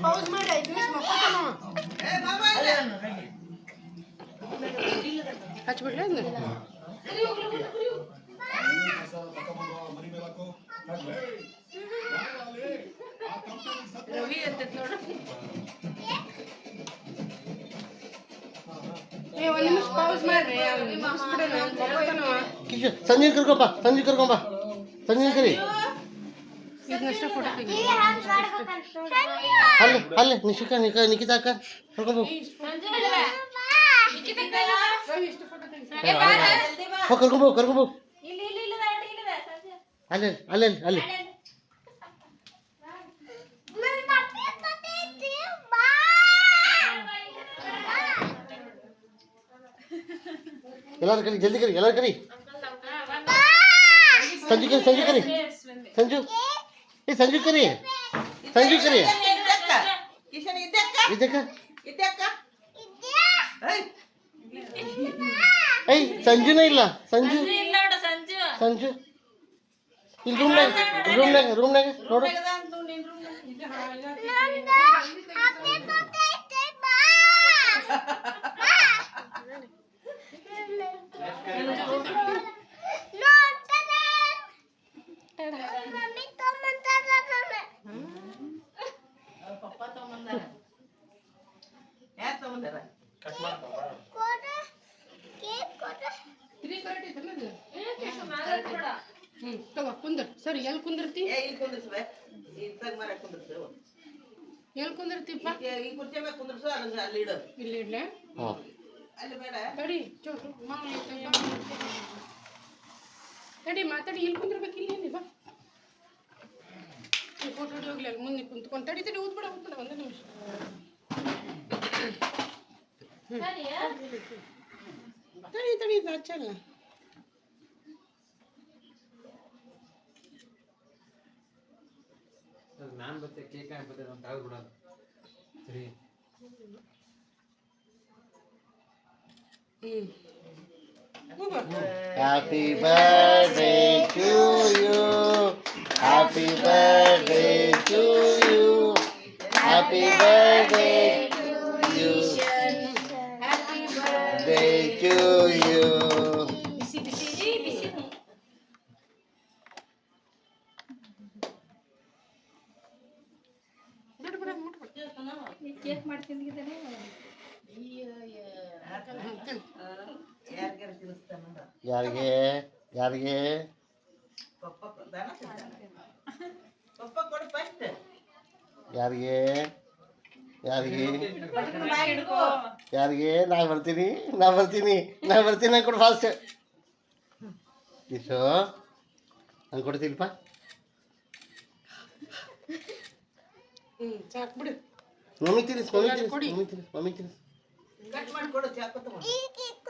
Pause ಮಾಡಿ 5 ನಿಮಿಷ ಮಕ್ಕಳು ಹಚ್ಬಿಡ್ಲಿ ರವಿ ಅಂತ ನೋಡು ಒಂದು ನಿಮಿಷ ಪೌಸ್ ಮಾಡ್ರಿ ಸಂಜೀವ್ ಕರ್ಕೊಂಬ ಸಂಜೀವ್ ಕರಿ ಇದನ್ನಷ್ಟ ಫೋಟೋ ತೆಗಿ ಅಲ್ಲೇ ನಿಖಿತಾ ಅಕ್ಕ ಕರ್ಕೊಂಬ ಕರ್ಕೊಂಬ ಅಲ್ಲೇ ಎಲ್ಲಾರು ಕರಿ ಜಲ್ದಿ ಕರಿ ಎಲ್ಲಾರು ಕರಿ ಸಂಜು ಕರಿ ಸಂಜು ಕರಿ ಸಂಜುನೇ ಇಲ್ಲ ಸಂಜು ಇಲ್ಲಿ ರೂಮ್ನಾಗ ನೋಡು ಕುಂದರ್ ಸರಿ ಎಲ್ಲಿ ಕುಂದಿರ್ತಿ ಎಲ್ಲಿ ಕುಂದಿರ್ತಿಪ್ಪ ಇಲ್ಲಿ ಇಡ್ಲೆ ತಡಿ ಮಾತಾಡಿ ಇಲ್ಲಿ ಕುಂದಿರ್ಬೇಕು ಇಲ್ಲಿ ಬಾ ಫೋಟೋ ಹೋಗ್ಲಿ ಅಲ್ಲಿ ಮುಂದೆ ಕುಂತ್ಕೊಂಡು ತಡಿ ಊದ್ಬಿಡ ಒಂದು ನಿಮಿಷ ತಡಿ ಇದು ಹಚ್ಚಲ್ಲ ನಾನು ಬತ್ತೆ ಕೇಕ್ ಆಗ್ಬಿಟ್ಟೆ ನಾನು ತಾವು ಬಿಡೋದು ಸರಿ Happy birthday to you. Happy birthday to you. Happy birthday to you. Happy birthday to you. Cake ಮಾಡ್ತಿದ್ದಾನೆ ಯಾರಿಗೆ ಯಾರಿಗೆ ಯಾರಿಗೆ ಯಾರಿಗೆ ನಾ ಬರ್ತೀನಿ ಕೊಡು ಫಾಸ್ಟ್ ಕಿಶೋ ನಾನು ಕೊಡ್ತೀನಿಪ್ಪ ಸಾಕು ಬಿಡು ಮಮ್ಮಿ ತಿನ್ನಿಸ್ ಕಟ್ ಮಾಡಿ ಕೊಡು ಚಾಕು ತಗೊಂಡು ಕೇಕ್